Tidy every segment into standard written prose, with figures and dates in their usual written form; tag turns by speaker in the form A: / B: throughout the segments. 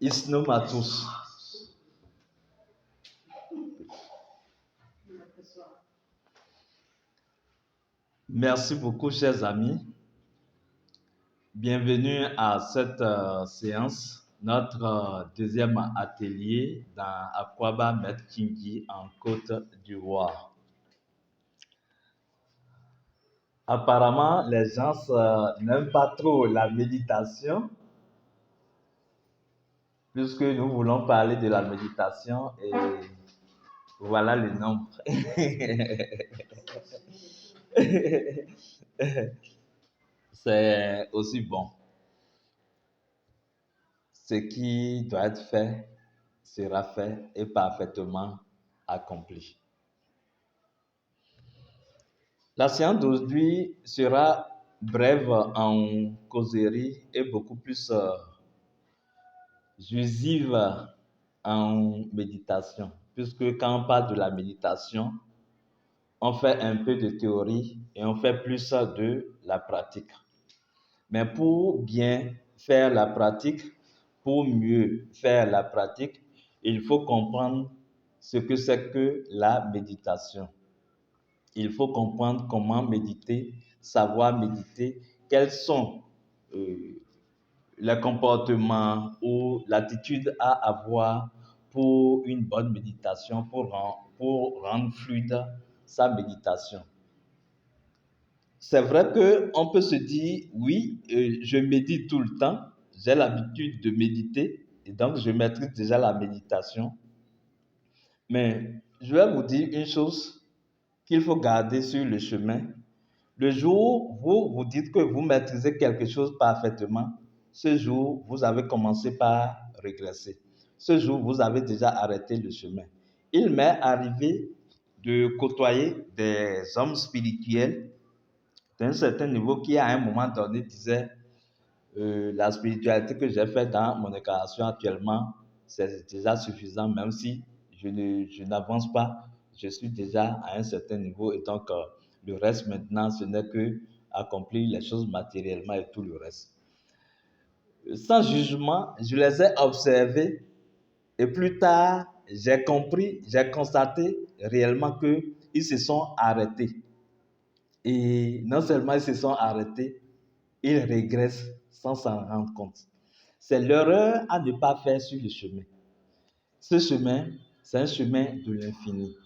A: Isnom à tous. Merci beaucoup, chers amis. Bienvenue à cette séance, notre deuxième atelier dans Akwaba Metkingi en Côte d'Ivoire. Apparemment, les gens n'aiment pas trop la méditation, puisque nous voulons parler de la méditation et voilà le nombre. C'est aussi bon. Ce qui doit être fait sera fait et parfaitement accompli. La séance d'aujourd'hui sera brève en causerie et beaucoup plus jouissive en méditation, puisque quand on parle de la méditation, on fait un peu de théorie et on fait plus de la pratique. Mais pour bien faire la pratique, pour mieux faire la pratique, il faut comprendre ce que c'est que la méditation. Il faut comprendre comment méditer, savoir méditer, quels sont les comportements ou l'attitude à avoir pour une bonne méditation, pour rendre fluide sa méditation. C'est vrai qu'on peut se dire, oui, je médite tout le temps, j'ai l'habitude de méditer, et donc je maîtrise déjà la méditation. Mais je vais vous dire une chose qu'il faut garder sur le chemin. Le jour où vous dites que vous maîtrisez quelque chose parfaitement, ce jour, vous avez commencé par régresser. Ce jour, vous avez déjà arrêté le chemin. Il m'est arrivé de côtoyer des hommes spirituels d'un certain niveau qui, à un moment donné, disaient la spiritualité que j'ai faite dans mon incarnation actuellement, c'est déjà suffisant, même si je n'avance pas, je suis déjà à un certain niveau et donc le reste maintenant, ce n'est que accomplir les choses matériellement et tout le reste. Sans jugement, je les ai observés et plus tard, j'ai compris, j'ai constaté réellement qu'ils se sont arrêtés. Et non seulement ils se sont arrêtés, ils régressent sans s'en rendre compte. C'est l'erreur à ne pas faire sur le chemin. Ce chemin, c'est un chemin de l'infini.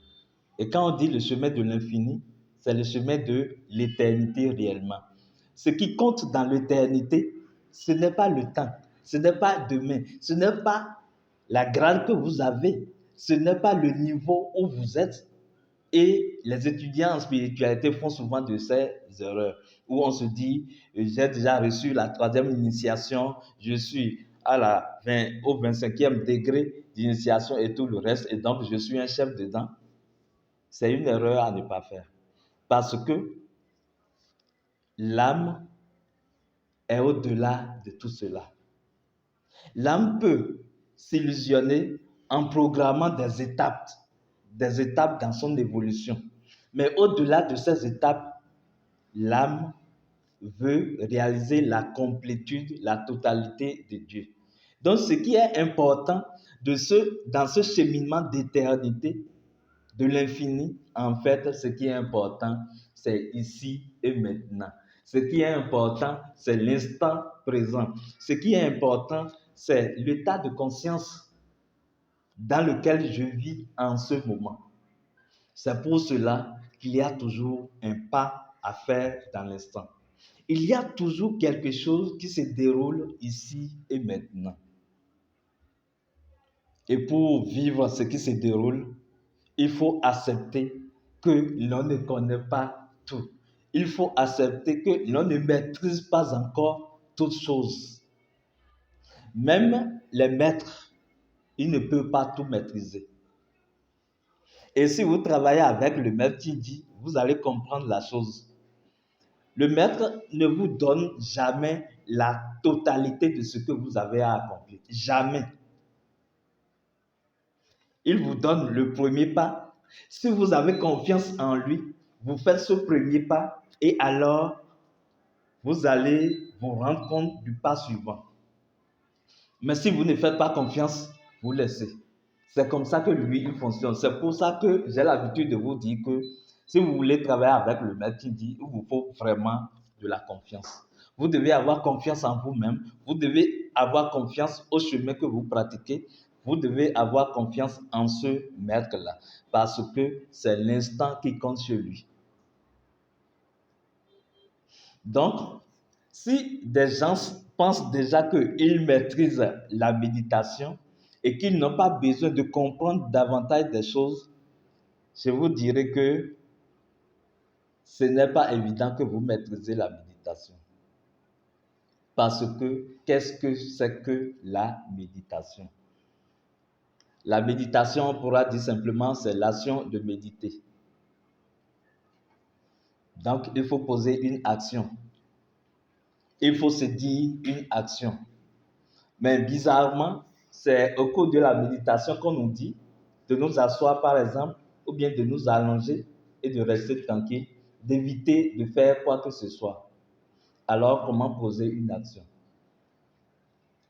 A: Et quand on dit le chemin de l'infini, c'est le chemin de l'éternité réellement. Ce qui compte dans l'éternité, ce n'est pas le temps, ce n'est pas demain, ce n'est pas la grade que vous avez, ce n'est pas le niveau où vous êtes. Et les étudiants en spiritualité font souvent de ces erreurs où on se dit, j'ai déjà reçu la 3e initiation, je suis au 25e degré d'initiation et tout le reste, et donc je suis un chef dedans. C'est une erreur à ne pas faire. Parce que l'âme est au-delà de tout cela. L'âme peut s'illusionner en programmant des étapes dans son évolution. Mais au-delà de ces étapes, l'âme veut réaliser la complétude, la totalité de Dieu. Donc, ce qui est important dans ce cheminement d'éternité, de l'infini, en fait, ce qui est important, c'est ici et maintenant. Ce qui est important, c'est l'instant présent. Ce qui est important, c'est l'état de conscience dans lequel je vis en ce moment. C'est pour cela qu'il y a toujours un pas à faire dans l'instant. Il y a toujours quelque chose qui se déroule ici et maintenant. Et pour vivre ce qui se déroule, il faut accepter que l'on ne connaît pas tout. Il faut accepter que l'on ne maîtrise pas encore toutes choses. Même les maîtres, ils ne peuvent pas tout maîtriser. Et si vous travaillez avec le maître qui dit, vous allez comprendre la chose. Le maître ne vous donne jamais la totalité de ce que vous avez à accomplir. Jamais. Il vous donne le premier pas. Si vous avez confiance en lui, vous faites ce premier pas et alors vous allez vous rendre compte du pas suivant. Mais si vous ne faites pas confiance, vous laissez. C'est comme ça que lui, il fonctionne. C'est pour ça que j'ai l'habitude de vous dire que si vous voulez travailler avec le maître, il dit, il vous faut vraiment de la confiance. Vous devez avoir confiance en vous-même. Vous devez avoir confiance au chemin que vous pratiquez. Vous devez avoir confiance en ce maître-là. Parce que c'est l'instant qui compte chez lui. Donc, si des gens pensent déjà qu'ils maîtrisent la méditation et qu'ils n'ont pas besoin de comprendre davantage des choses, je vous dirais que ce n'est pas évident que vous maîtrisez la méditation. Parce que, qu'est-ce que c'est que la méditation? La méditation, on pourra dire simplement, c'est l'action de méditer. Donc, il faut poser une action. Il faut se dire une action. Mais bizarrement, c'est au cours de la méditation qu'on nous dit de nous asseoir, par exemple, ou bien de nous allonger et de rester tranquille, d'éviter de faire quoi que ce soit. Alors, comment poser une action?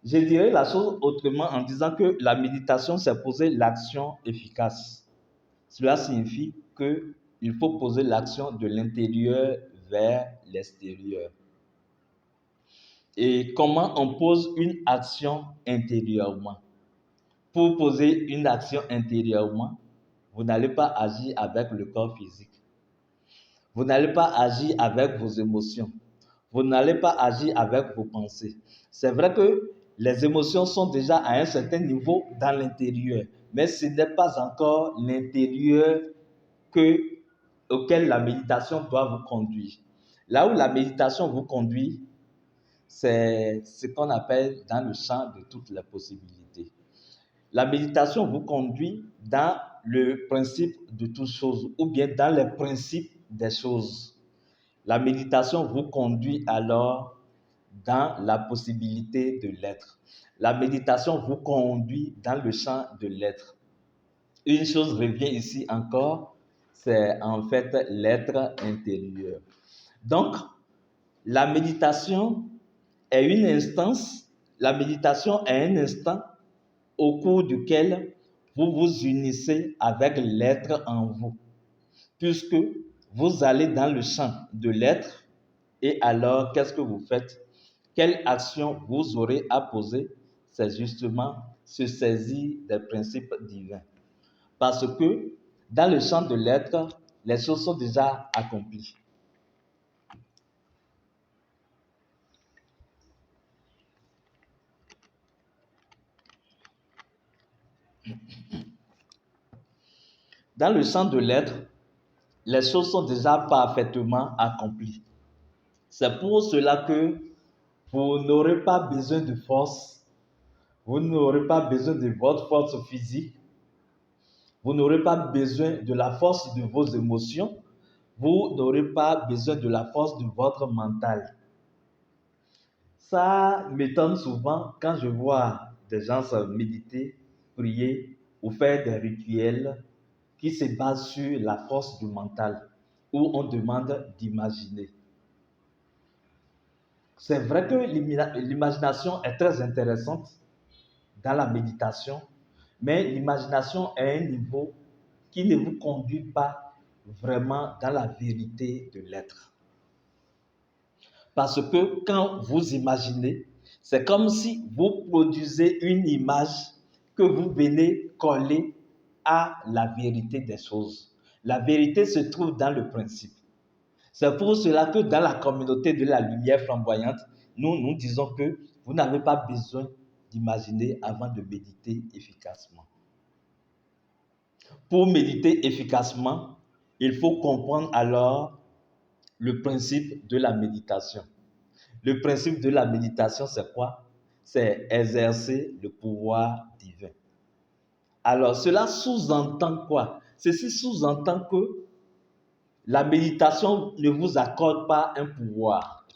A: Je dirais la chose autrement en disant que la méditation, c'est poser l'action efficace. Cela signifie qu'il faut poser l'action de l'intérieur vers l'extérieur. Et comment on pose une action intérieurement? Pour poser une action intérieurement, vous n'allez pas agir avec le corps physique. Vous n'allez pas agir avec vos émotions. Vous n'allez pas agir avec vos pensées. C'est vrai que les émotions sont déjà à un certain niveau dans l'intérieur, mais ce n'est pas encore l'intérieur auquel la méditation doit vous conduire. Là où la méditation vous conduit, c'est ce qu'on appelle dans le champ de toutes les possibilités. La méditation vous conduit dans le principe de toutes choses ou bien dans les principes des choses. La méditation vous conduit alors dans la possibilité de l'être. La méditation vous conduit dans le champ de l'être. Une chose revient ici encore, c'est en fait l'être intérieur. Donc, la méditation est une instance, la méditation est un instant au cours duquel vous vous unissez avec l'être en vous, puisque vous allez dans le champ de l'être et alors qu'est-ce que vous faites? Quelle action vous aurez à poser? C'est justement se saisir des principes divins. Parce que dans le champ de l'être, les choses sont déjà accomplies. Dans le champ de l'être, les choses sont déjà parfaitement accomplies. C'est pour cela que vous n'aurez pas besoin de force, vous n'aurez pas besoin de votre force physique, vous n'aurez pas besoin de la force de vos émotions, vous n'aurez pas besoin de la force de votre mental. Ça m'étonne souvent quand je vois des gens méditer, prier ou faire des rituels qui se basent sur la force du mental, où on demande d'imaginer. C'est vrai que l'imagination est très intéressante dans la méditation, mais l'imagination est un niveau qui ne vous conduit pas vraiment dans la vérité de l'être. Parce que quand vous imaginez, c'est comme si vous produisez une image que vous venez coller à la vérité des choses. La vérité se trouve dans le principe. C'est pour cela que dans la communauté de la lumière flamboyante, nous disons que vous n'avez pas besoin d'imaginer avant de méditer efficacement. Pour méditer efficacement, il faut comprendre alors le principe de la méditation. Le principe de la méditation, c'est quoi? C'est exercer le pouvoir divin. Alors, cela sous-entend quoi? Ceci sous-entend que la méditation ne vous accorde pas un pouvoir.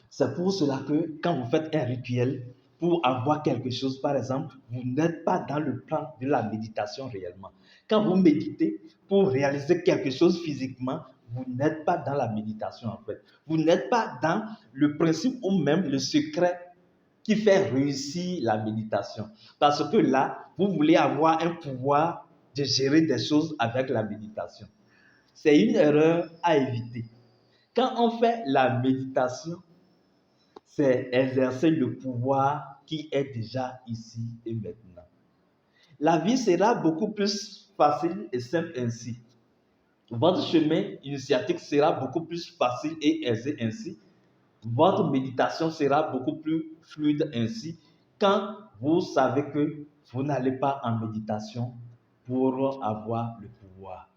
A: C'est pour cela que quand vous faites un rituel pour avoir quelque chose, par exemple, vous n'êtes pas dans le plan de la méditation réellement. Quand vous méditez pour réaliser quelque chose physiquement, vous n'êtes pas dans la méditation en fait. Vous n'êtes pas dans le principe ou même le secret qui fait réussir la méditation. Parce que là, vous voulez avoir un pouvoir de gérer des choses avec la méditation. C'est une erreur à éviter. Quand on fait la méditation, c'est exercer le pouvoir qui est déjà ici et maintenant. La vie sera beaucoup plus facile et simple ainsi. Votre chemin initiatique sera beaucoup plus facile et aisé ainsi. Votre méditation sera beaucoup plus fluide ainsi quand vous savez que vous n'allez pas en méditation pour avoir le pouvoir.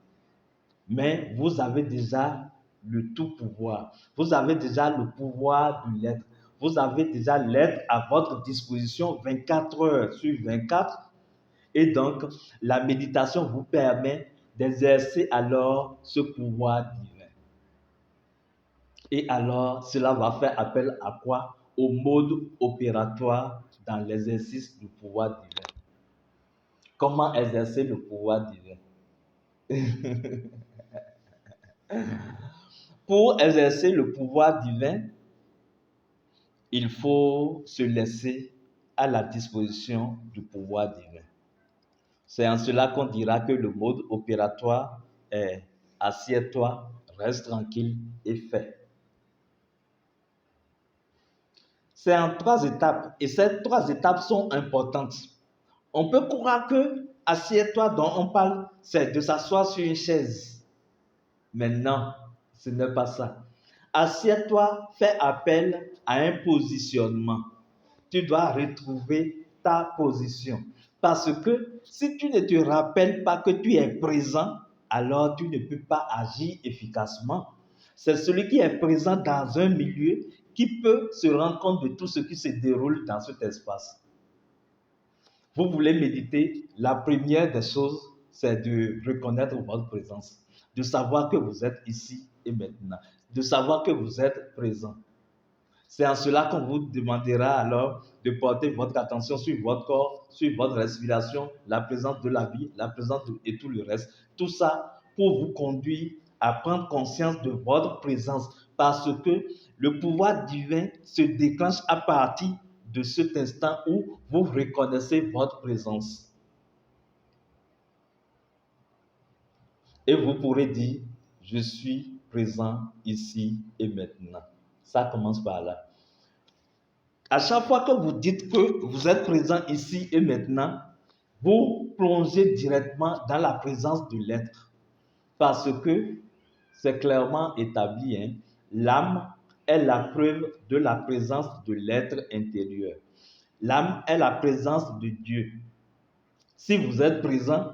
A: Mais vous avez déjà le tout pouvoir. Vous avez déjà le pouvoir de l'être. Vous avez déjà l'être à votre disposition 24 heures sur 24. Et donc, la méditation vous permet d'exercer alors ce pouvoir divin. Et alors, cela va faire appel à quoi? Au mode opératoire dans l'exercice du pouvoir divin. Comment exercer le pouvoir divin? Pour exercer le pouvoir divin, il faut se laisser à la disposition du pouvoir divin. C'est en cela qu'on dira que le mode opératoire est assieds-toi, reste tranquille et fais. C'est en 3 étapes et ces 3 étapes sont importantes. On peut croire que assieds-toi dont on parle, c'est de s'asseoir sur une chaise. Mais non, ce n'est pas ça. Assieds-toi fait appel à un positionnement. Tu dois retrouver ta position. Parce que si tu ne te rappelles pas que tu es présent, alors tu ne peux pas agir efficacement. C'est celui qui est présent dans un milieu qui peut se rendre compte de tout ce qui se déroule dans cet espace. Vous voulez méditer, la première des choses, c'est de reconnaître votre présence, de savoir que vous êtes ici et maintenant, de savoir que vous êtes présent. C'est en cela qu'on vous demandera alors de porter votre attention sur votre corps, sur votre respiration, la présence de la vie, la présence et tout le reste. Tout ça pour vous conduire à prendre conscience de votre présence parce que le pouvoir divin se déclenche à partir de cet instant où vous reconnaissez votre présence. Et vous pourrez dire, je suis présent ici et maintenant. Ça commence par là. À chaque fois que vous dites que vous êtes présent ici et maintenant, vous plongez directement dans la présence de l'être. Parce que c'est clairement établi, hein, l'âme est la preuve de la présence de l'être intérieur. L'âme est la présence de Dieu. Si vous êtes présent,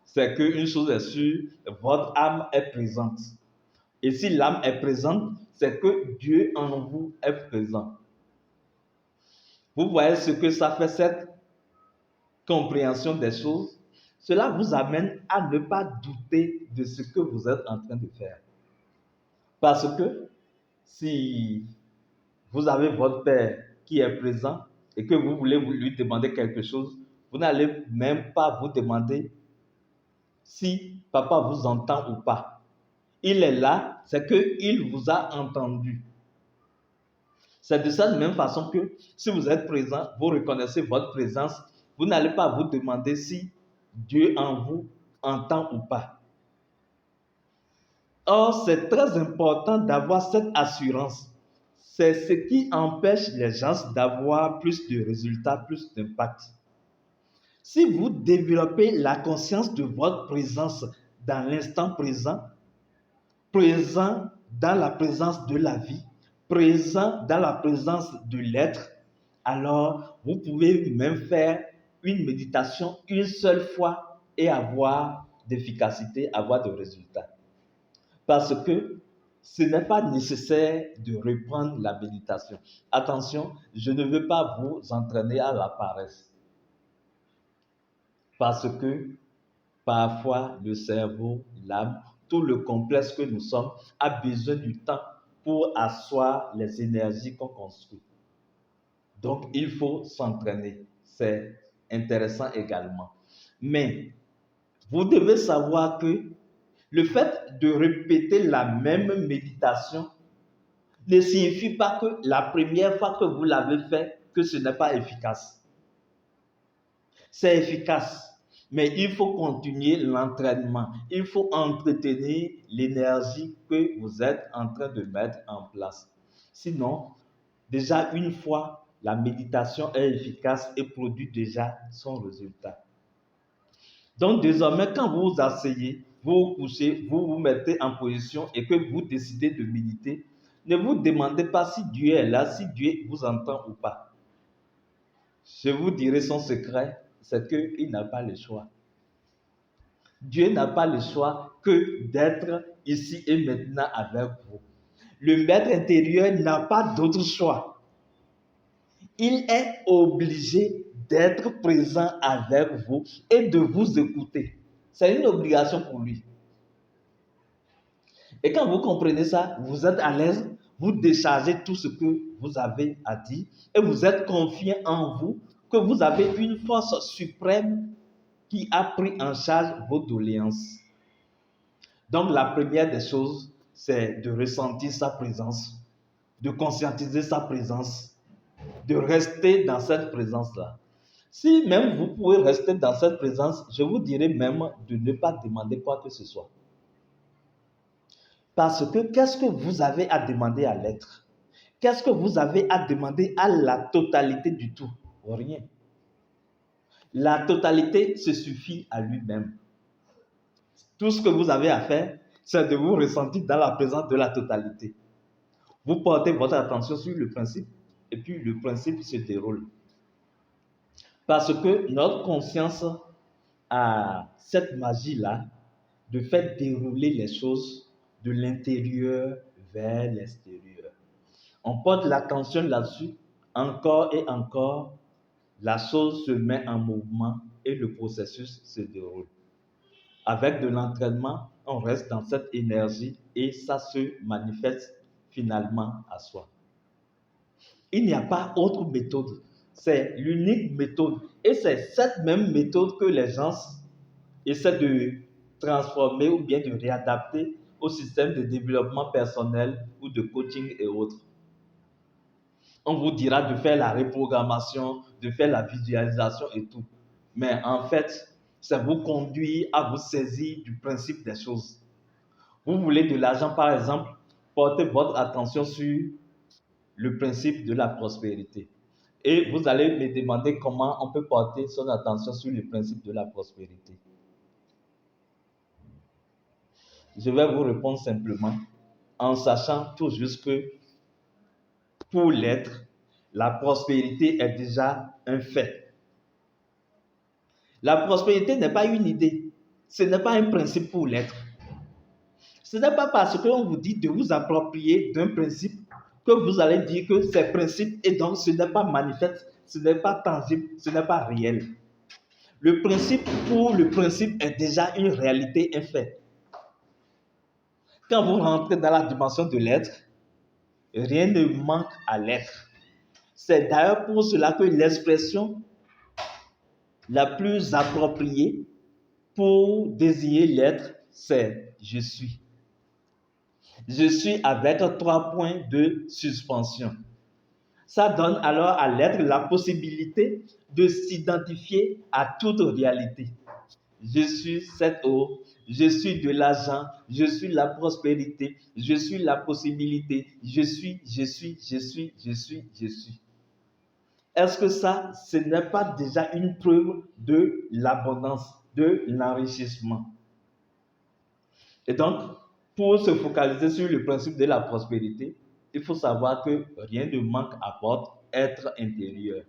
A: c'est qu'une chose est sûre, votre âme est présente. Et si l'âme est présente, c'est que Dieu en vous est présent. Vous voyez ce que ça fait, cette compréhension des choses? Cela vous amène à ne pas douter de ce que vous êtes en train de faire. Parce que si vous avez votre père qui est présent et que vous voulez lui demander quelque chose, vous n'allez même pas vous demander si papa vous entend ou pas. Il est là, c'est qu'il vous a entendu. C'est de cette même façon que si vous êtes présent, vous reconnaissez votre présence, vous n'allez pas vous demander si Dieu en vous entend ou pas. Or, c'est très important d'avoir cette assurance. C'est ce qui empêche les gens d'avoir plus de résultats, plus d'impact. Si vous développez la conscience de votre présence dans l'instant présent, présent dans la présence de la vie, présent dans la présence de l'être, alors vous pouvez même faire une méditation une seule fois et avoir d'efficacité, avoir de résultats. Parce que ce n'est pas nécessaire de reprendre la méditation. Attention, je ne veux pas vous entraîner à la paresse. Parce que parfois le cerveau, l'âme, tout le complexe que nous sommes a besoin du temps pour asseoir les énergies qu'on construit. Donc il faut s'entraîner. C'est intéressant également. Mais vous devez savoir que le fait de répéter la même méditation ne signifie pas que la première fois que vous l'avez fait, que ce n'est pas efficace. C'est efficace, mais il faut continuer l'entraînement. Il faut entretenir l'énergie que vous êtes en train de mettre en place. Sinon, déjà une fois, la méditation est efficace et produit déjà son résultat. Donc désormais, quand vous vous asseyez, vous vous couchez, vous vous mettez en position et que vous décidez de méditer, ne vous demandez pas si Dieu est là, si Dieu vous entend ou pas. Je vous dirai son secret, c'est qu'il n'a pas le choix. Dieu n'a pas le choix que d'être ici et maintenant avec vous. Le maître intérieur n'a pas d'autre choix. Il est obligé d'être présent avec vous et de vous écouter. C'est une obligation pour lui. Et quand vous comprenez ça, vous êtes à l'aise, vous déchargez tout ce que vous avez à dire et vous êtes confiant en vous que vous avez une force suprême qui a pris en charge vos doléances. Donc la première des choses, c'est de ressentir sa présence, de conscientiser sa présence, de rester dans cette présence-là. Si même vous pouvez rester dans cette présence, je vous dirais même de ne pas demander quoi que ce soit. Parce que qu'est-ce que vous avez à demander à l'être? Qu'est-ce que vous avez à demander à la totalité du tout? Rien. La totalité se suffit à lui-même. Tout ce que vous avez à faire, c'est de vous ressentir dans la présence de la totalité. Vous portez votre attention sur le principe et puis le principe se déroule. Parce que notre conscience a cette magie-là de faire dérouler les choses de l'intérieur vers l'extérieur. On porte l'attention là-dessus, encore et encore, la chose se met en mouvement et le processus se déroule. Avec de l'entraînement, on reste dans cette énergie et ça se manifeste finalement à soi. Il n'y a pas autre méthode. C'est l'unique méthode. Et c'est cette même méthode que les gens essaient de transformer ou bien de réadapter au système de développement personnel ou de coaching et autres. On vous dira de faire la reprogrammation, de faire la visualisation et tout. Mais en fait, ça vous conduit à vous saisir du principe des choses. Vous voulez de l'argent, par exemple, portez votre attention sur le principe de la prospérité. Et vous allez me demander comment on peut porter son attention sur le principe de la prospérité. Je vais vous répondre simplement en sachant tout juste que pour l'être, la prospérité est déjà un fait. La prospérité n'est pas une idée, ce n'est pas un principe pour l'être. Ce n'est pas parce qu'on vous dit de vous approprier d'un principe que vous allez dire que c'est principe et donc ce n'est pas manifeste, ce n'est pas tangible, ce n'est pas réel. Le principe pour le principe est déjà une réalité, un fait. Quand vous rentrez dans la dimension de l'être, rien ne manque à l'être. C'est d'ailleurs pour cela que l'expression la plus appropriée pour désigner l'être, c'est « je suis ». Je suis avec 3 points de suspension. Ça donne alors à l'être la possibilité de s'identifier à toute réalité. Je suis cette eau, je suis de l'argent, je suis la prospérité, je suis la possibilité, je suis. Est-ce que ça, ce n'est pas déjà une preuve de l'abondance, de l'enrichissement? Et donc, pour se focaliser sur le principe de la prospérité, il faut savoir que rien ne manque à votre être intérieur.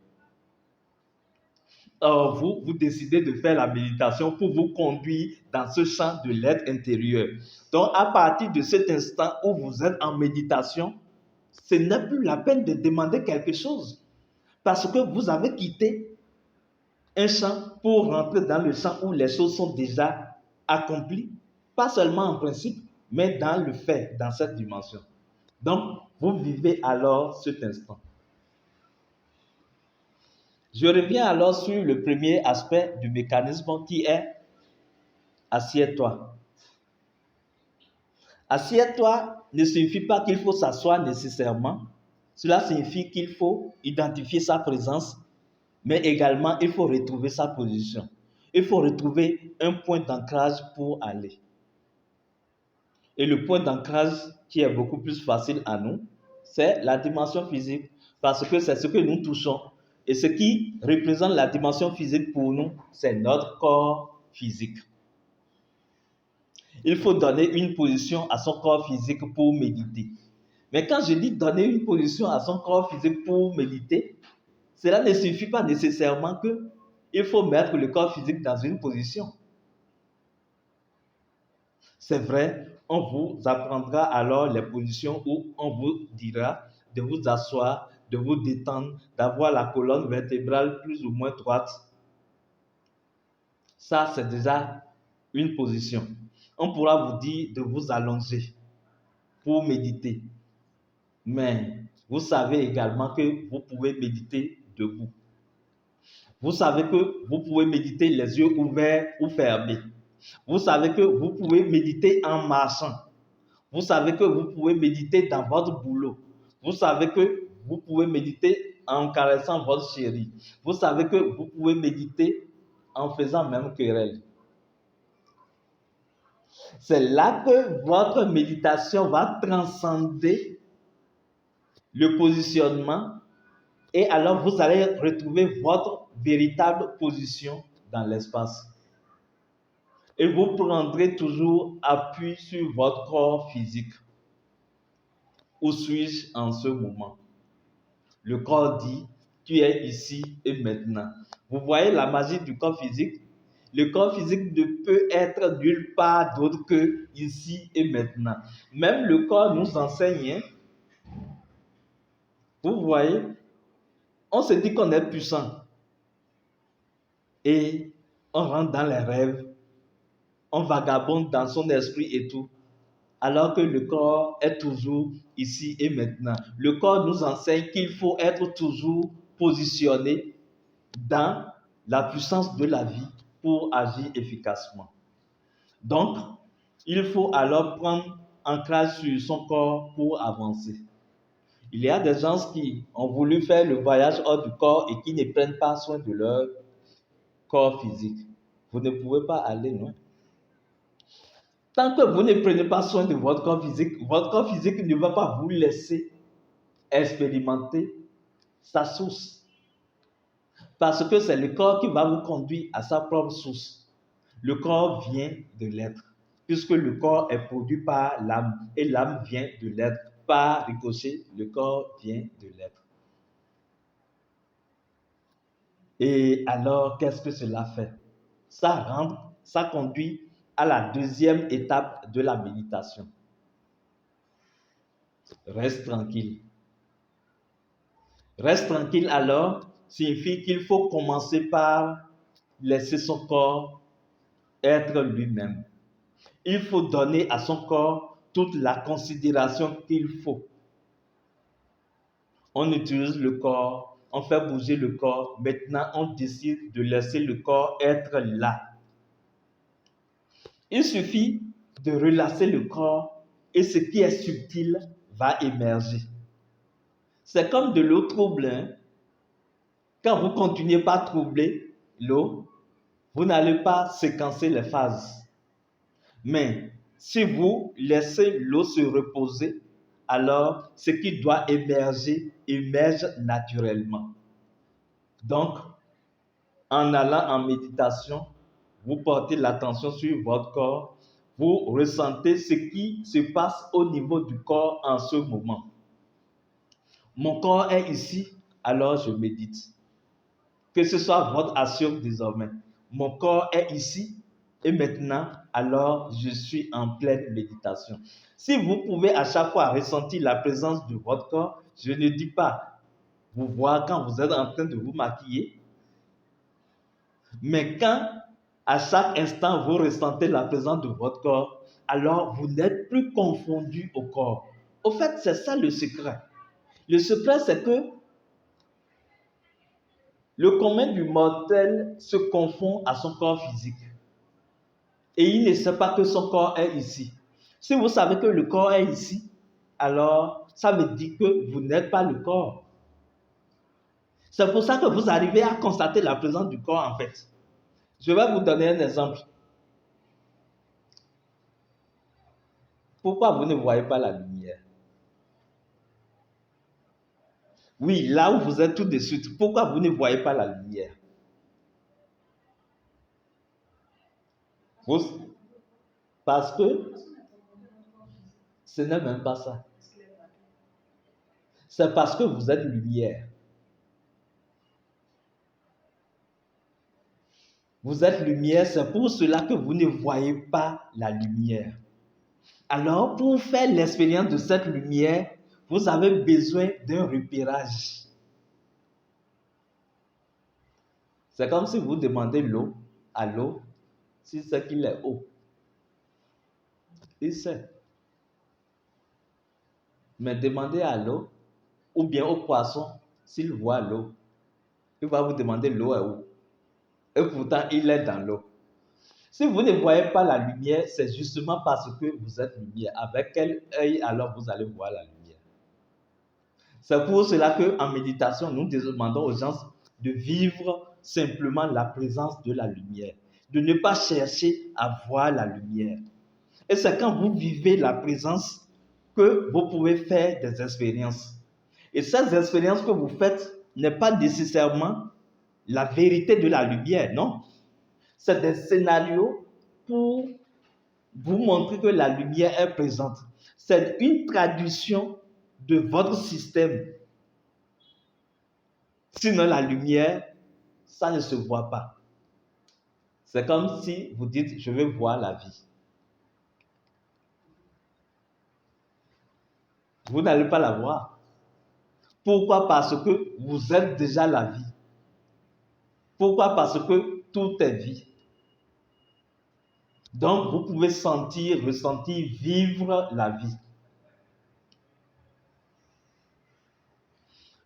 A: Or, vous décidez de faire la méditation pour vous conduire dans ce champ de l'être intérieur. Donc, à partir de cet instant où vous êtes en méditation, ce n'est plus la peine de demander quelque chose. Parce que vous avez quitté un champ pour rentrer dans le champ où les choses sont déjà accomplies, pas seulement en principe, mais dans le fait, dans cette dimension. Donc, vous vivez alors cet instant. Je reviens alors sur le premier aspect du mécanisme qui est assieds-toi. Assieds-toi ne signifie pas qu'il faut s'asseoir nécessairement, Cela signifie qu'il faut identifier sa présence, mais également il faut retrouver sa position. Il faut retrouver un point d'ancrage pour aller. Et le point d'ancrage qui est beaucoup plus facile à nous, c'est la dimension physique, parce que c'est ce que nous touchons. Et ce qui représente la dimension physique pour nous, c'est notre corps physique. Il faut donner une position à son corps physique pour méditer. Mais quand je dis donner une position à son corps physique pour méditer, cela ne suffit pas nécessairement qu'il faut mettre le corps physique dans une position. C'est vrai, on vous apprendra alors les positions où on vous dira de vous asseoir, de vous détendre, d'avoir la colonne vertébrale plus ou moins droite. Ça, c'est déjà une position. On pourra vous dire de vous allonger pour méditer. Mais vous savez également que vous pouvez méditer debout. Vous savez que vous pouvez méditer les yeux ouverts ou fermés. Vous savez que vous pouvez méditer en marchant. Vous savez que vous pouvez méditer dans votre boulot. Vous savez que vous pouvez méditer en caressant votre chérie. Vous savez que vous pouvez méditer en faisant même querelle. C'est là que votre méditation va transcender le positionnement et alors vous allez retrouver votre véritable position dans l'espace. Et vous prendrez toujours appui sur votre corps physique. Où suis-je en ce moment? Le corps dit, tu es ici et maintenant. Vous voyez la magie du corps physique? Le corps physique ne peut être nulle part d'autre que ici et maintenant. Même le corps nous enseigne. Vous voyez? On se dit qu'on est puissant. Et on rentre dans les rêves. On vagabonde dans son esprit et tout. Alors que le corps est toujours ici et maintenant. Le corps nous enseigne qu'il faut être toujours positionné dans la puissance de la vie pour agir efficacement. Donc, il faut alors prendre ancrage sur son corps pour avancer. Il y a des gens qui ont voulu faire le voyage hors du corps et qui ne prennent pas soin de leur corps physique. Vous ne pouvez pas aller, non? Tant que vous ne prenez pas soin de votre corps physique ne va pas vous laisser expérimenter sa source. Parce que c'est le corps qui va vous conduire à sa propre source. Le corps vient de l'être, puisque le corps est produit par l'âme, et l'âme vient de l'être. Par ricochet, le corps vient de l'être. Et alors, qu'est-ce que cela fait? Ça conduit à la deuxième étape de la méditation. Reste tranquille. Reste tranquille alors signifie qu'il faut commencer par laisser son corps être lui-même. Il faut donner à son corps toute la considération qu'il faut. On utilise le corps, on fait bouger le corps. Maintenant, on décide de laisser le corps être là. Il suffit de relâcher le corps et ce qui est subtil va émerger. C'est comme de l'eau trouble. Quand vous continuez par troubler l'eau, vous n'allez pas séquencer les phases. Mais si vous laissez l'eau se reposer, alors ce qui doit émerger émerge naturellement. Donc, en allant en méditation, vous portez l'attention sur votre corps, vous ressentez ce qui se passe au niveau du corps en ce moment. Mon corps est ici, alors je médite. Que ce soit votre action désormais. Mon corps est ici et maintenant, alors je suis en pleine méditation. Si vous pouvez à chaque fois ressentir la présence de votre corps, je ne dis pas vous voir quand vous êtes en train de vous maquiller, mais quand à chaque instant vous ressentez la présence de votre corps, alors vous n'êtes plus confondu au corps. Au fait, c'est ça le secret. Le secret, c'est que le commun du mortel se confond à son corps physique. Et il ne sait pas que son corps est ici. Si vous savez que le corps est ici, alors ça veut dire que vous n'êtes pas le corps. C'est pour ça que vous arrivez à constater la présence du corps en fait. Je vais vous donner un exemple. Pourquoi vous ne voyez pas la lumière? Oui, là où vous êtes tout de suite, pourquoi vous ne voyez pas la lumière? Parce que ce n'est même pas ça. C'est parce que vous êtes lumière. Vous êtes lumière, c'est pour cela que vous ne voyez pas la lumière. Alors, pour faire l'expérience de cette lumière, vous avez besoin d'un repérage. C'est comme si vous demandez l'eau à l'eau, si c'est qu'il est eau. Il sait. Mais demandez à l'eau, ou bien au poisson, s'il voit l'eau, il va vous demander l'eau est où. Et pourtant, il est dans l'eau. Si vous ne voyez pas la lumière, c'est justement parce que vous êtes lumière. Avec quel œil alors vous allez voir la lumière? C'est pour cela qu'en méditation, nous demandons aux gens de vivre simplement la présence de la lumière, de ne pas chercher à voir la lumière. Et c'est quand vous vivez la présence que vous pouvez faire des expériences. Et ces expériences que vous faites n'est pas nécessairement la vérité de la lumière, non. C'est des scénarios pour vous montrer que la lumière est présente. C'est une traduction de votre système. Sinon, la lumière, ça ne se voit pas. C'est comme si vous dites, je veux voir la vie. Vous n'allez pas la voir. Pourquoi? Parce que vous êtes déjà la vie. Pourquoi? Parce que tout est vie. Donc, vous pouvez sentir, ressentir, vivre la vie.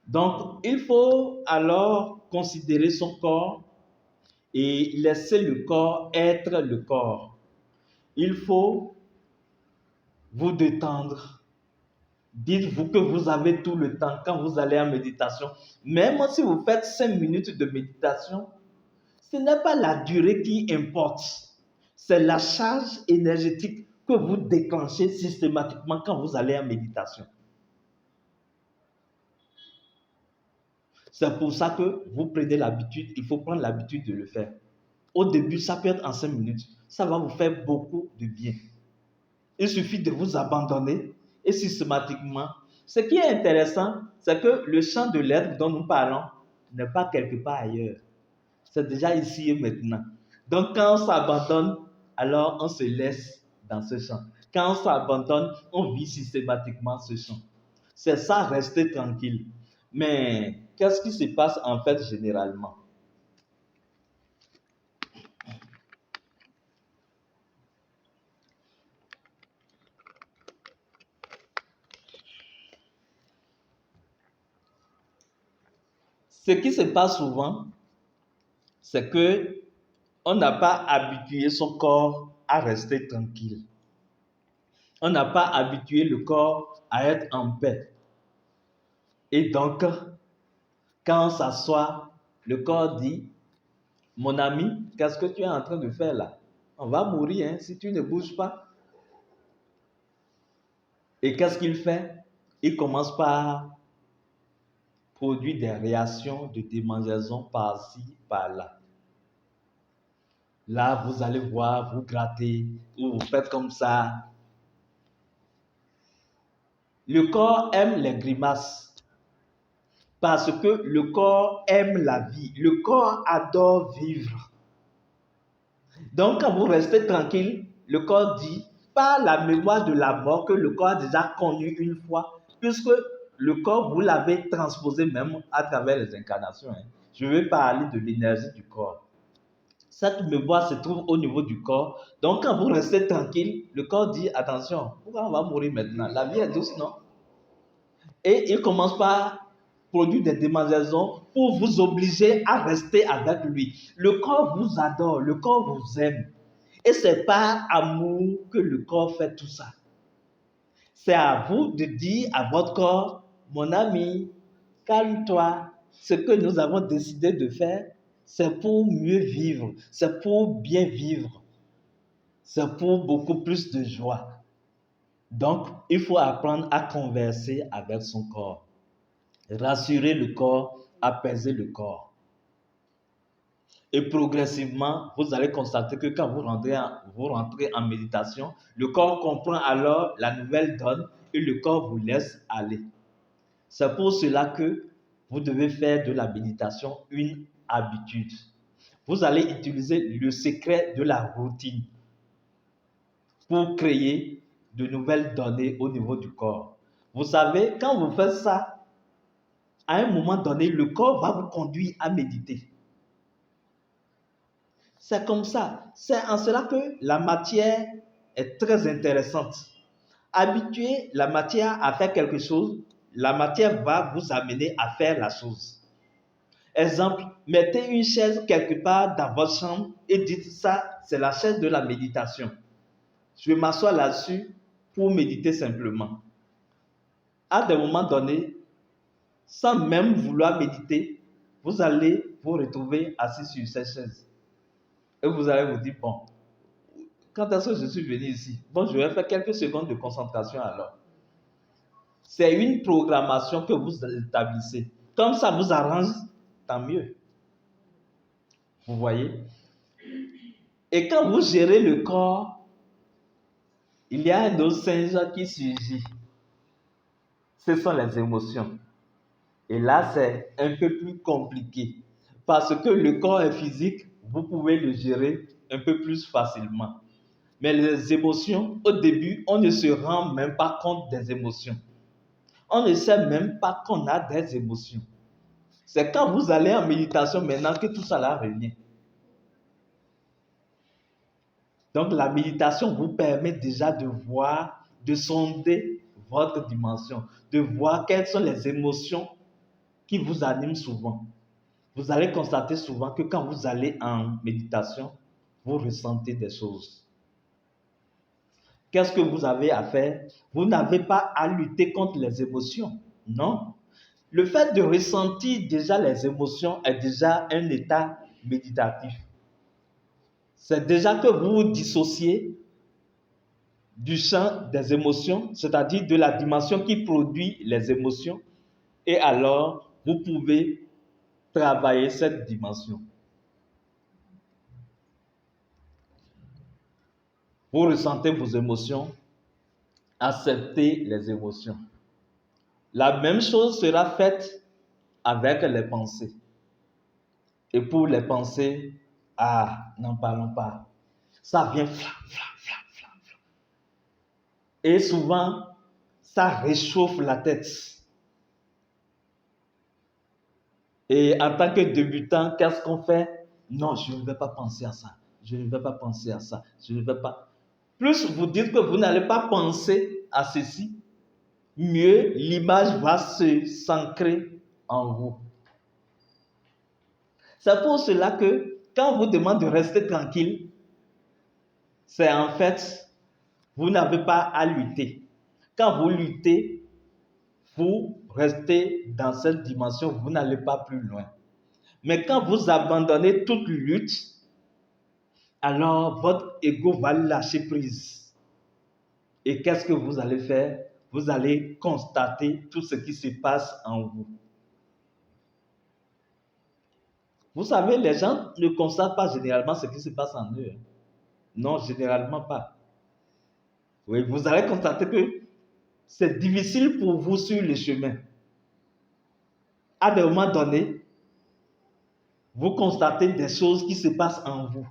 A: Donc, il faut alors considérer son corps et laisser le corps être le corps. Il faut vous détendre. Dites-vous que vous avez tout le temps quand vous allez en méditation. Même si vous faites 5 minutes de méditation, ce n'est pas la durée qui importe. C'est la charge énergétique que vous déclenchez systématiquement quand vous allez en méditation. C'est pour ça que vous prenez l'habitude, il faut prendre l'habitude de le faire. Au début, ça peut être en 5 minutes. Ça va vous faire beaucoup de bien. Il suffit de vous abandonner et systématiquement. Ce qui est intéressant, c'est que le champ de l'être dont nous parlons n'est pas quelque part ailleurs. C'est déjà ici et maintenant. Donc quand on s'abandonne, alors on se laisse dans ce champ. Quand on s'abandonne, on vit systématiquement ce champ. C'est ça, rester tranquille. Mais qu'est-ce qui se passe en fait généralement? Ce qui se passe souvent, c'est que on n'a pas habitué son corps à rester tranquille. On n'a pas habitué le corps à être en paix. Et donc, quand on s'assoit, le corps dit, mon ami, qu'est-ce que tu es en train de faire là? On va mourir hein, si tu ne bouges pas. Et qu'est-ce qu'il fait? Il commence par produire des réactions de démangeaison par-ci, par-là. Là, vous allez voir, vous grattez, ou vous faites comme ça. Le corps aime les grimaces parce que le corps aime la vie. Le corps adore vivre. Donc, quand vous restez tranquille, le corps dit, par la mémoire de la mort que le corps a déjà connue une fois, puisque le corps, vous l'avez transposé même à travers les incarnations. Je vais parler de l'énergie du corps. Cette mémoire se trouve au niveau du corps. Donc, quand vous restez tranquille, le corps dit, attention, pourquoi on va mourir maintenant? La vie est douce, non? Et il commence par produire des démangeaisons pour vous obliger à rester avec lui. Le corps vous adore, le corps vous aime. Et c'est par amour que le corps fait tout ça. C'est à vous de dire à votre corps, mon ami, calme-toi. Ce que nous avons décidé de faire, c'est pour mieux vivre, c'est pour bien vivre, c'est pour beaucoup plus de joie. Donc, il faut apprendre à converser avec son corps, rassurer le corps, apaiser le corps. Et progressivement, vous allez constater que quand vous rentrez en méditation, le corps comprend alors la nouvelle donne et le corps vous laisse aller. C'est pour cela que vous devez faire de la méditation une habitude. Vous allez utiliser le secret de la routine pour créer de nouvelles données au niveau du corps. Vous savez, quand vous faites ça, à un moment donné, le corps va vous conduire à méditer. C'est comme ça. C'est en cela que la matière est très intéressante. Habituer la matière à faire quelque chose, la matière va vous amener à faire la chose. Exemple, mettez une chaise quelque part dans votre chambre et dites ça, c'est la chaise de la méditation. Je vais m'asseoir là-dessus pour méditer simplement. À des moments donnés, sans même vouloir méditer, vous allez vous retrouver assis sur cette chaise. Et vous allez vous dire, bon, quand est-ce que je suis venu ici? Bon, je vais faire quelques secondes de concentration alors. C'est une programmation que vous établissez. Comme ça vous arrange, tant mieux. Vous voyez? Et quand vous gérez le corps, il y a un autre singe qui surgit. Ce sont les émotions. Et là, c'est un peu plus compliqué. Parce que le corps est physique, vous pouvez le gérer un peu plus facilement. Mais les émotions, au début, on ne se rend même pas compte des émotions. On ne sait même pas qu'on a des émotions. C'est quand vous allez en méditation maintenant que tout ça là revient. Donc la méditation vous permet déjà de voir, de sonder votre dimension, de voir quelles sont les émotions qui vous animent souvent. Vous allez constater souvent que quand vous allez en méditation, vous ressentez des choses. Qu'est-ce que vous avez à faire? Vous n'avez pas à lutter contre les émotions. Non. Le fait de ressentir déjà les émotions est déjà un état méditatif. C'est déjà que vous vous dissociez du champ des émotions, c'est-à-dire de la dimension qui produit les émotions, et alors vous pouvez travailler cette dimension. Vous ressentez vos émotions, acceptez les émotions. La même chose sera faite avec les pensées. Et pour les pensées, n'en parlons pas. Ça vient fla, fla, fla, fla, fla. Et souvent, ça réchauffe la tête. Et en tant que débutant, qu'est-ce qu'on fait? Non, je ne vais pas penser à ça. Je ne vais pas penser à ça. Je ne vais pas. Plus vous dites que vous n'allez pas penser à ceci, mieux l'image va s'ancrer en vous. C'est pour cela que quand on vous demande de rester tranquille, c'est en fait, vous n'avez pas à lutter. Quand vous luttez, vous restez dans cette dimension, vous n'allez pas plus loin. Mais quand vous abandonnez toute lutte, alors votre ego va lâcher prise. Et qu'est-ce que vous allez faire? Vous allez constater tout ce qui se passe en vous. Vous savez, les gens ne constatent pas généralement ce qui se passe en eux. Non, généralement pas. Oui, vous allez constater que c'est difficile pour vous sur le chemin. À des moments donnés, vous constatez des choses qui se passent en vous.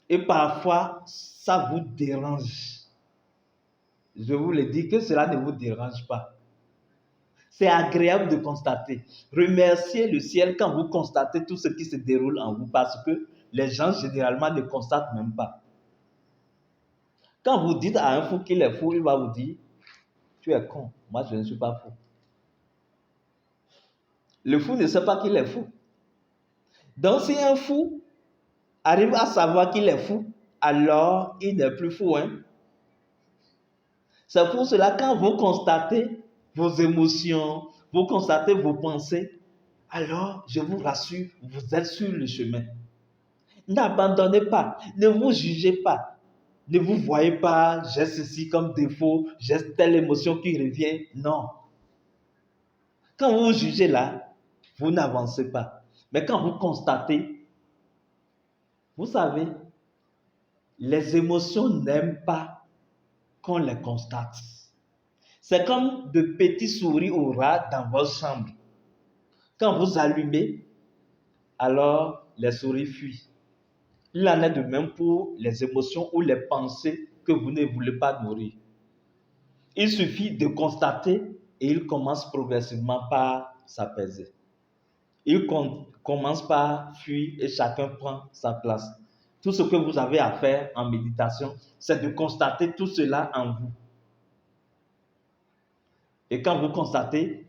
A: Et parfois, ça vous dérange. Je vous le dis que cela ne vous dérange pas. C'est agréable de constater. Remerciez le ciel quand vous constatez tout ce qui se déroule en vous parce que les gens généralement ne constatent même pas. Quand vous dites à un fou qu'il est fou, il va vous dire, tu es con, moi je ne suis pas fou. Le fou ne sait pas qu'il est fou. Donc si un fou arrive à savoir qu'il est fou, alors il n'est plus fou. Hein? C'est pour cela quand vous constatez vos émotions, vous constatez vos pensées, alors je vous rassure, vous êtes sur le chemin. N'abandonnez pas, ne vous jugez pas, ne vous voyez pas, j'ai ceci comme défaut, j'ai telle émotion qui revient. Non. Quand vous jugez là, vous n'avancez pas. Mais quand vous constatez, vous savez, les émotions n'aiment pas qu'on les constate. C'est comme de petits souris ou rats dans votre chambre. Quand vous allumez, alors les souris fuient. Il en est de même pour les émotions ou les pensées que vous ne voulez pas nourrir. Il suffit de constater et il commence progressivement par s'apaiser. Il commence par fuir et chacun prend sa place. Tout ce que vous avez à faire en méditation, c'est de constater tout cela en vous. Et quand vous constatez,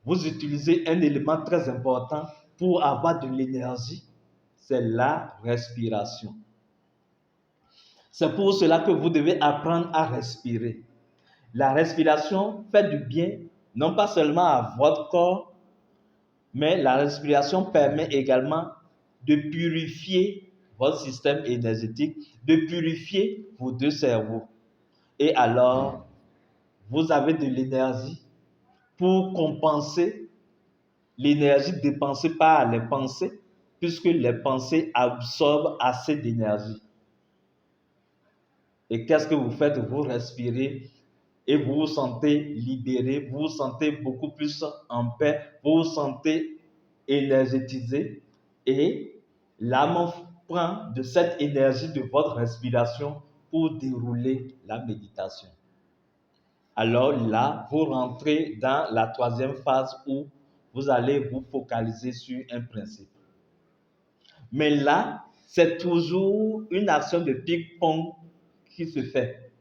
A: vous utilisez un élément très important pour avoir de l'énergie, c'est la respiration. C'est pour cela que vous devez apprendre à respirer. La respiration fait du bien, non pas seulement à votre corps, mais la respiration permet également de purifier votre système énergétique, de purifier vos deux cerveaux. Et alors, vous avez de l'énergie pour compenser l'énergie dépensée par les pensées, puisque les pensées absorbent assez d'énergie. Et qu'est-ce que vous faites? Vous respirez et vous vous sentez libéré, vous vous sentez beaucoup plus en paix, vous vous sentez énergétisé et l'âme prend de cette énergie de votre respiration pour dérouler la méditation. Alors là, vous rentrez dans la troisième phase où vous allez vous focaliser sur un principe. Mais là, c'est toujours une action de ping-pong qui se fait.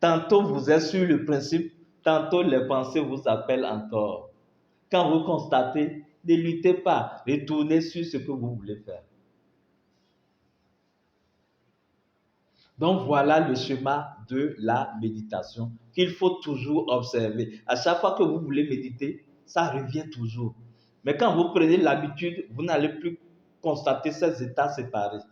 A: Tantôt vous êtes sur le principe, tantôt les pensées vous appellent encore. Quand vous constatez, ne luttez pas, retournez sur ce que vous voulez faire. Donc voilà le schéma de la méditation qu'il faut toujours observer. À chaque fois que vous voulez méditer, ça revient toujours. Mais quand vous prenez l'habitude, vous n'allez plus constater ces états séparés.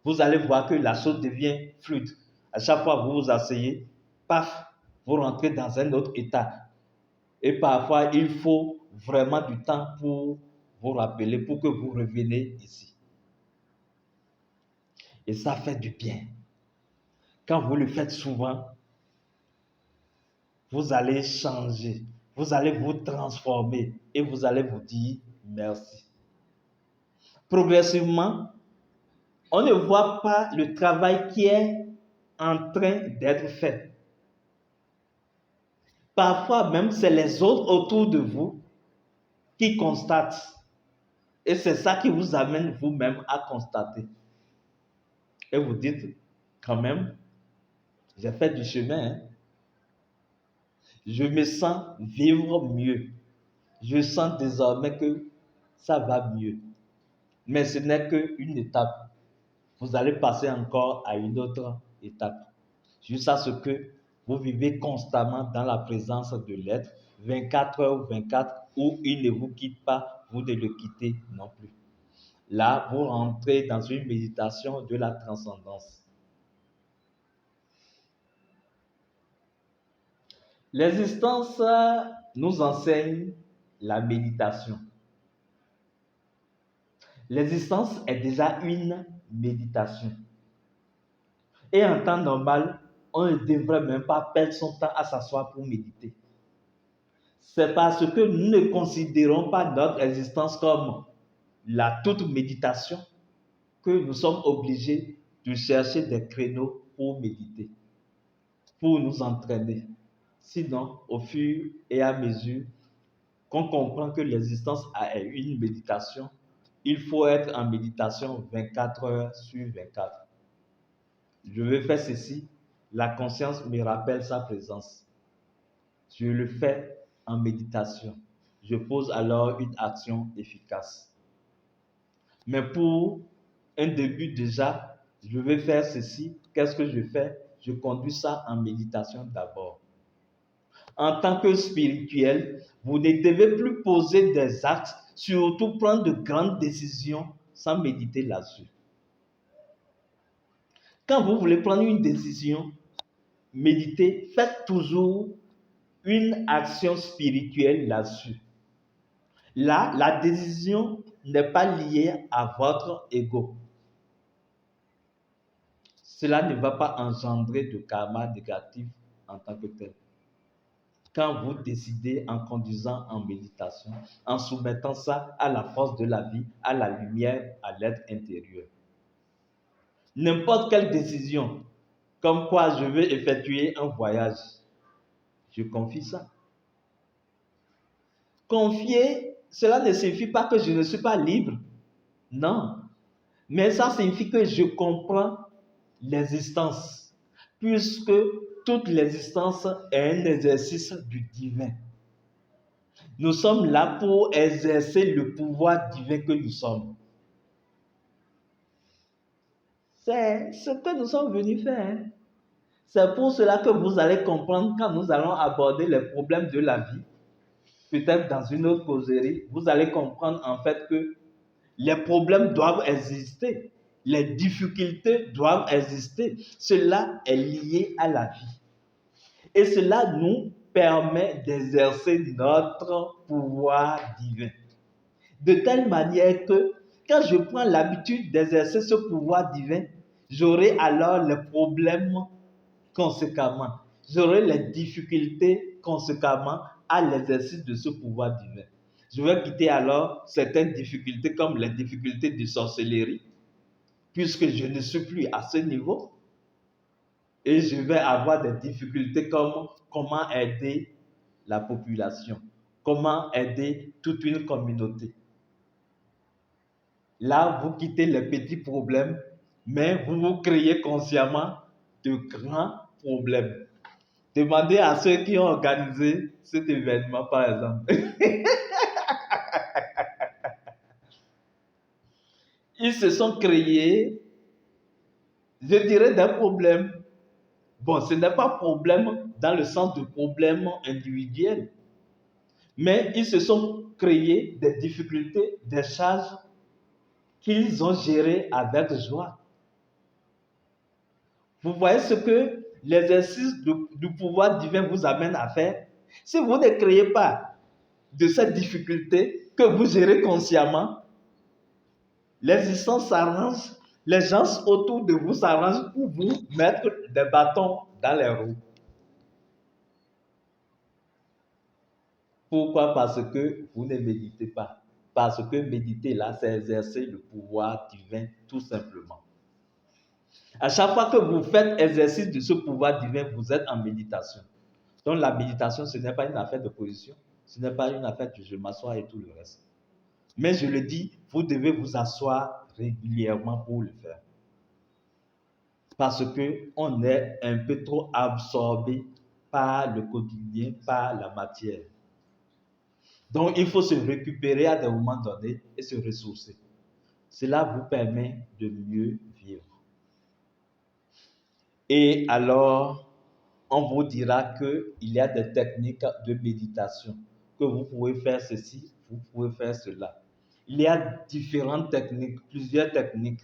A: Vous allez voir que la chose devient fluide. À chaque fois que vous vous asseyez, paf, vous rentrez dans un autre état. Et parfois, il faut vraiment du temps pour vous rappeler, pour que vous reveniez ici. Et ça fait du bien. Quand vous le faites souvent, vous allez changer, vous allez vous transformer et vous allez vous dire merci. Progressivement, on ne voit pas le travail qui est en train d'être fait. Parfois même, c'est les autres autour de vous qui constatent. Et c'est ça qui vous amène vous-même à constater. Et vous dites, quand même, j'ai fait du chemin. Hein. Je me sens vivre mieux. Je sens désormais que ça va mieux. Mais ce n'est qu'une étape. Vous allez passer encore à une autre étape. Jusqu'à ce que vous vivez constamment dans la présence de l'être, 24h/24, où il ne vous quitte pas, vous ne le quittez non plus. Là, vous rentrez dans une méditation de la transcendance. L'existence nous enseigne la méditation. L'existence est déjà une méditation. Et en temps normal, on ne devrait même pas perdre son temps à s'asseoir pour méditer. C'est parce que nous ne considérons pas notre existence comme la toute méditation que nous sommes obligés de chercher des créneaux pour méditer, pour nous entraîner. Sinon, au fur et à mesure qu'on comprend que l'existence est une méditation, il faut être en méditation 24h/24. Je veux faire ceci, la conscience me rappelle sa présence. Je le fais en méditation. Je pose alors une action efficace. Mais pour un début déjà, je vais faire ceci. Qu'est-ce que je fais? Je conduis ça en méditation d'abord. en tant que spirituel, vous ne devez plus poser des actes, surtout prendre de grandes décisions sans méditer là-dessus. Quand vous voulez prendre une décision, méditez, faites toujours une action spirituelle là-dessus. Là, la décision n'est pas liée à votre ego. Cela ne va pas engendrer de karma négatif en tant que tel. Quand vous décidez en conduisant en méditation, en soumettant ça à la force de la vie, à la lumière, à l'être intérieur. N'importe quelle décision, comme quoi je veux effectuer un voyage, je confie ça. Confier, cela ne signifie pas que je ne suis pas libre. Non. Mais ça signifie que je comprends l'existence, puisque toute l'existence est un exercice du divin. Nous sommes là pour exercer le pouvoir divin que nous sommes. C'est ce que nous sommes venus faire. C'est pour cela que vous allez comprendre quand nous allons aborder les problèmes de la vie, peut-être dans une autre causerie, vous allez comprendre en fait que les problèmes doivent exister, les difficultés doivent exister. Cela est lié à la vie. Et cela nous permet d'exercer notre pouvoir divin. De telle manière que quand je prends l'habitude d'exercer ce pouvoir divin, j'aurai alors les problèmes conséquemment. J'aurai les difficultés conséquemment à l'exercice de ce pouvoir divin. Je vais quitter alors certaines difficultés comme les difficultés de sorcellerie, puisque je ne suis plus à ce niveau. Et je vais avoir des difficultés comme comment aider la population, comment aider toute une communauté. Là, vous quittez les petits problèmes, mais vous créez consciemment de grands problèmes. Demandez à ceux qui ont organisé cet événement, par exemple. Ils se sont créés, je dirais, des problèmes. Bon, ce n'est pas problème dans le sens de problème individuel, mais ils se sont créés des difficultés, des charges qu'ils ont gérées avec joie. Vous voyez ce que l'exercice du pouvoir divin vous amène à faire? Si vous ne créez pas de cette difficulté que vous gérez consciemment, l'existence s'arrange, les gens autour de vous s'arrangent pour vous mettre des bâtons dans les roues. Pourquoi? Parce que vous ne méditez pas. Parce que méditer là, c'est exercer le pouvoir divin tout simplement. À chaque fois que vous faites exercice de ce pouvoir divin, vous êtes en méditation. Donc la méditation, ce n'est pas une affaire de position, ce n'est pas une affaire de je m'assois et tout le reste. Mais je le dis, vous devez vous asseoir régulièrement pour le faire. Parce qu'on est un peu trop absorbé par le quotidien, par la matière. Donc il faut se récupérer à des moments donnés et se ressourcer. Cela vous permet de mieux vivre. Et alors, on vous dira qu'il y a des techniques de méditation, que vous pouvez faire ceci, vous pouvez faire cela. Il y a différentes techniques, plusieurs techniques,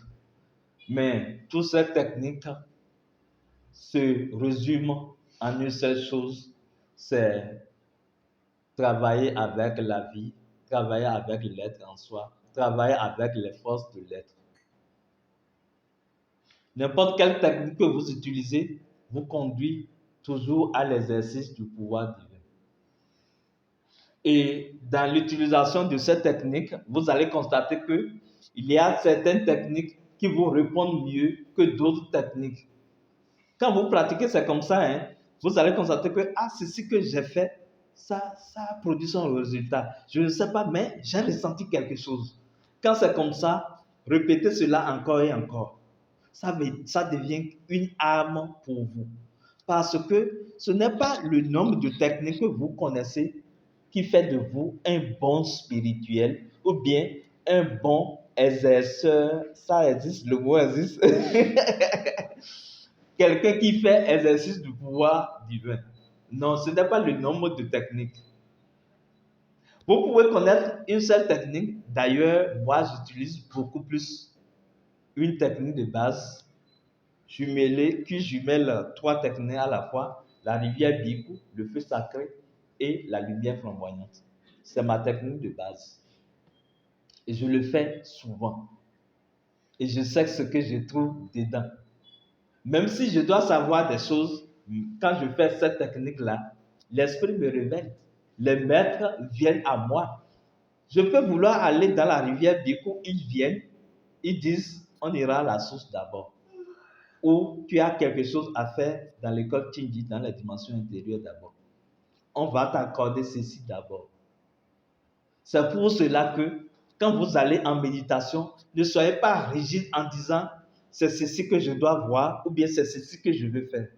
A: mais toutes ces techniques se résument en une seule chose, c'est travailler avec la vie, travailler avec l'être en soi, travailler avec les forces de l'être. N'importe quelle technique que vous utilisez vous conduit toujours à l'exercice du pouvoir divin. Et dans l'utilisation de cette technique, vous allez constater qu'il y a certaines techniques qui vous répondent mieux que d'autres techniques. Quand vous pratiquez, c'est comme ça, hein, vous allez constater que ceci que j'ai fait, ça a produit son résultat. Je ne sais pas, mais j'ai ressenti quelque chose. Quand c'est comme ça, répétez cela encore et encore. Ça devient une arme pour vous. Parce que ce n'est pas le nombre de techniques que vous connaissez qui fait de vous un bon spirituel ou bien un bon exerceur. Ça existe, le mot existe. Quelqu'un qui fait exercice du pouvoir divin. Non, ce n'est pas le nombre de techniques. Vous pouvez connaître une seule technique. D'ailleurs, moi, j'utilise beaucoup plus une technique de base jumelée, qui jumelle 3 techniques à la fois, la rivière Bicou, le feu sacré et la lumière flamboyante. C'est ma technique de base. Et je le fais souvent. Et je sais ce que je trouve dedans. Même si je dois savoir des choses, quand je fais cette technique-là, l'esprit me révèle. Les maîtres viennent à moi. Je peux vouloir aller dans la rivière Bicou, ils viennent, ils disent, on ira à la source d'abord. Ou tu as quelque chose à faire dans l'école Tindi, dans les dimensions intérieures d'abord. On va t'accorder ceci d'abord. C'est pour cela que quand vous allez en méditation, ne soyez pas rigide en disant c'est ceci que je dois voir ou bien c'est ceci que je veux faire.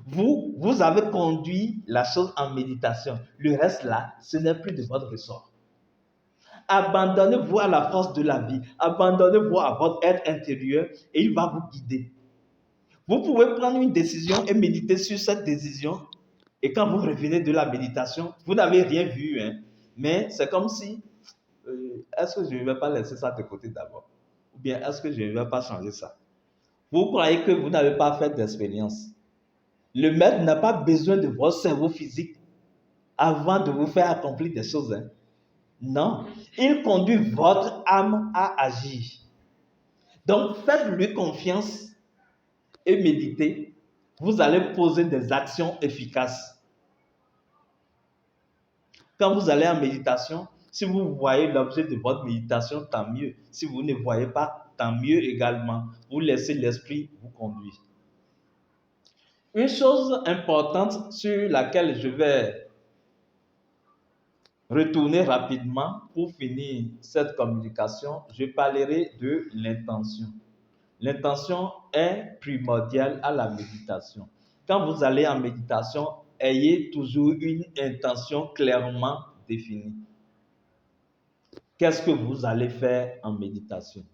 A: Vous avez conduit la chose en méditation. Le reste là, ce n'est plus de votre ressort. Abandonnez-vous à la force de la vie. Abandonnez-vous à votre être intérieur et il va vous guider. Vous pouvez prendre une décision et méditer sur cette décision. Et quand vous revenez de la méditation, vous n'avez rien vu. Mais c'est comme si, est-ce que je ne vais pas laisser ça de côté d'abord? Ou bien est-ce que je ne vais pas changer ça? Vous croyez que vous n'avez pas fait d'expérience. Le maître n'a pas besoin de votre cerveau physique avant de vous faire accomplir des choses. Non, il conduit votre âme à agir. Donc faites-lui confiance et méditez. Vous allez poser des actions efficaces. Quand vous allez en méditation, si vous voyez l'objet de votre méditation, tant mieux. Si vous ne voyez pas, tant mieux également. Vous laissez l'esprit vous conduire. Une chose importante sur laquelle je vais retourner rapidement pour finir cette communication, je parlerai de l'intention. L'intention est primordiale à la méditation. Quand vous allez en méditation, ayez toujours une intention clairement définie. Qu'est-ce que vous allez faire en méditation?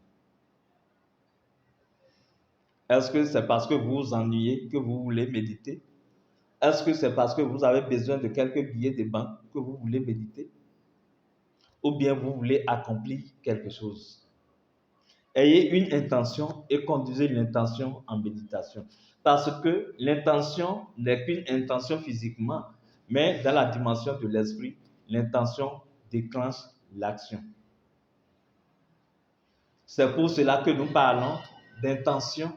A: Est-ce que c'est parce que vous vous ennuyez que vous voulez méditer? Est-ce que c'est parce que vous avez besoin de quelques billets de banque que vous voulez méditer? Ou bien vous voulez accomplir quelque chose? Ayez une intention et conduisez l'intention en méditation. Parce que l'intention n'est qu'une intention physiquement, mais dans la dimension de l'esprit, l'intention déclenche l'action. C'est pour cela que nous parlons d'intention,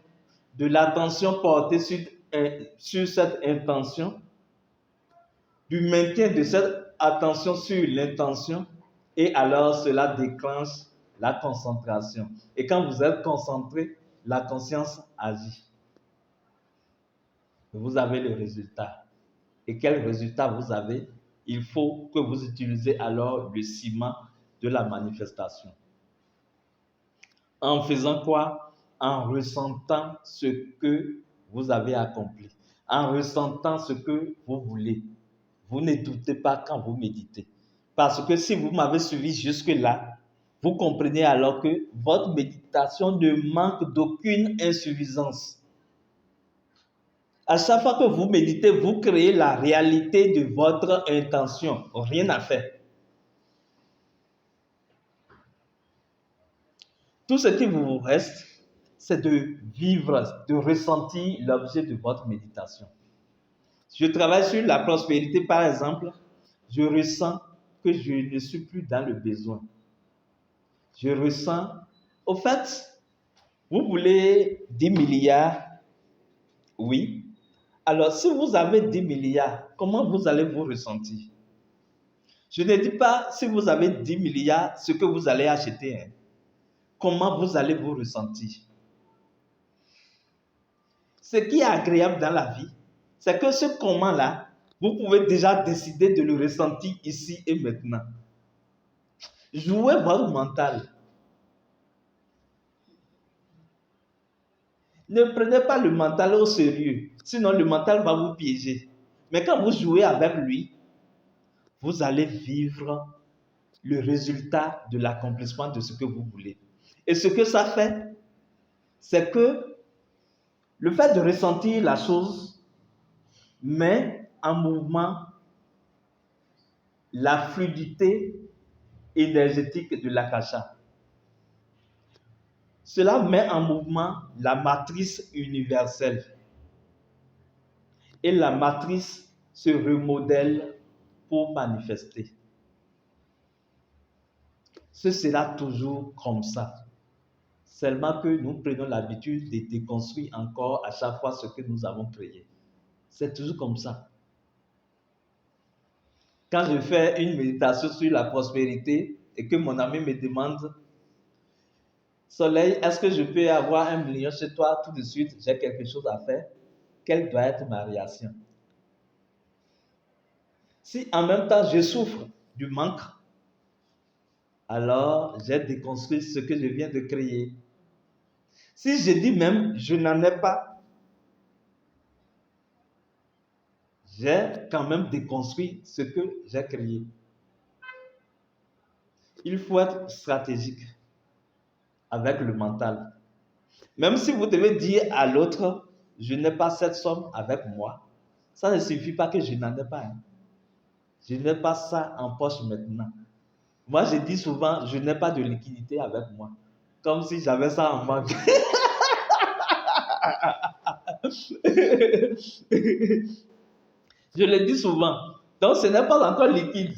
A: de l'attention portée sur cette intention, du maintien de cette attention sur l'intention, et alors cela déclenche la concentration. Et quand vous êtes concentré, la conscience agit. Vous avez le résultat. Et quel résultat vous avez? Il faut que vous utilisez alors le ciment de la manifestation. En faisant quoi? En ressentant ce que vous avez accompli. En ressentant ce que vous voulez. Vous ne doutez pas quand vous méditez. Parce que si vous m'avez suivi jusque-là, vous comprenez alors que votre méditation ne manque d'aucune insuffisance. À chaque fois que vous méditez, vous créez la réalité de votre intention. Rien à faire. Tout ce qui vous reste, c'est de vivre, de ressentir l'objet de votre méditation. Je travaille sur la prospérité, par exemple. Je ressens que je ne suis plus dans le besoin. Je ressens, au fait, vous voulez 10 milliards? Oui. Alors, si vous avez 10 milliards, comment vous allez vous ressentir? Je ne dis pas si vous avez 10 milliards, ce que vous allez acheter. Comment vous allez vous ressentir? Ce qui est agréable dans la vie, c'est que ce comment-là, vous pouvez déjà décider de le ressentir ici et maintenant. Jouez votre mental. Ne prenez pas le mental au sérieux, sinon le mental va vous piéger. Mais quand vous jouez avec lui, vous allez vivre le résultat de l'accomplissement de ce que vous voulez. Et ce que ça fait, c'est que le fait de ressentir la chose met en mouvement la fluidité énergétique de l'akasha. Cela met en mouvement la matrice universelle. Et la matrice se remodèle pour manifester. Ce sera toujours comme ça. Seulement que nous prenons l'habitude de déconstruire encore à chaque fois ce que nous avons créé. C'est toujours comme ça. Quand je fais une méditation sur la prospérité et que mon ami me demande Soleil, est-ce que je peux avoir 1 million chez toi tout de suite? J'ai quelque chose à faire. Quelle doit être ma réaction? Si en même temps je souffre du manque, alors j'ai déconstruit ce que je viens de créer. Si je dis même je n'en ai pas, j'ai quand même déconstruit ce que j'ai créé. Il faut être stratégique avec le mental. Même si vous devez dire à l'autre, je n'ai pas cette somme avec moi, ça ne suffit pas que je n'en ai pas. Je n'ai pas ça en poche maintenant. Moi, je dis souvent, je n'ai pas de liquidité avec moi. Comme si j'avais ça en banque. Je le dis souvent. Donc, ce n'est pas encore liquide.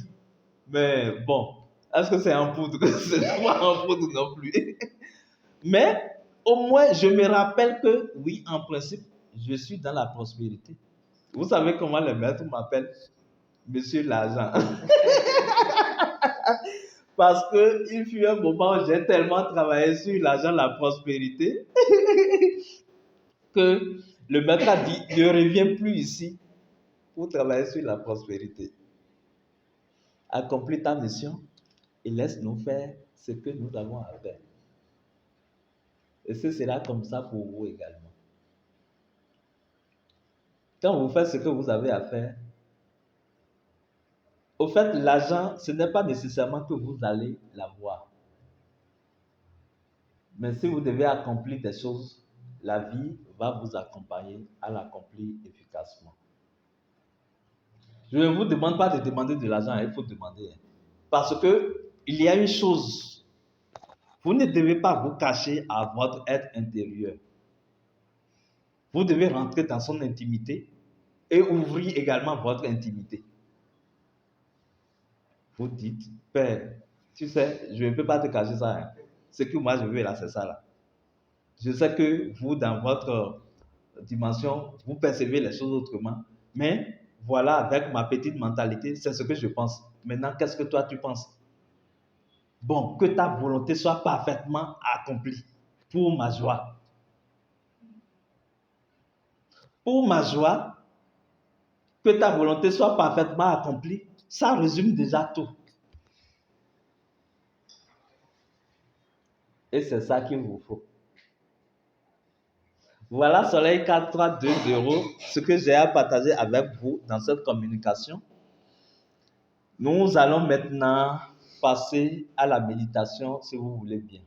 A: Mais bon, est-ce que c'est en poudre? Ce n'est pas en poudre non plus. Mais au moins, je me rappelle que, oui, en principe, je suis dans la prospérité. Vous savez comment les maîtres m'appellent? Monsieur l'argent. Parce qu'il fut un moment où j'ai tellement travaillé sur l'argent, la prospérité, que le maître a dit, ne reviens plus ici pour travailler sur la prospérité. Accomplis ta mission et laisse-nous faire ce que nous avons à faire. Et ce sera comme ça pour vous également. Quand vous faites ce que vous avez à faire, au fait, l'argent, ce n'est pas nécessairement que vous allez l'avoir. Mais si vous devez accomplir des choses, la vie va vous accompagner à l'accomplir efficacement. Je ne vous demande pas de demander de l'argent, il faut demander. Parce que il y a une chose, vous ne devez pas vous cacher à votre être intérieur. Vous devez rentrer dans son intimité et ouvrir également votre intimité. Vous dites, Père, tu sais, je ne peux pas te cacher ça. Hein. Ce que moi je veux là, c'est ça là. Je sais que vous, dans votre dimension, vous percevez les choses autrement. Mais voilà, avec ma petite mentalité, c'est ce que je pense. Maintenant, qu'est-ce que toi tu penses? Bon, que ta volonté soit parfaitement accomplie pour ma joie. Pour ma joie, que ta volonté soit parfaitement accomplie, ça résume déjà tout. Et c'est ça qu'il vous faut. Voilà Soleil 4320, ce que j'ai à partager avec vous dans cette communication. Nous allons maintenant passer à la méditation si vous voulez bien.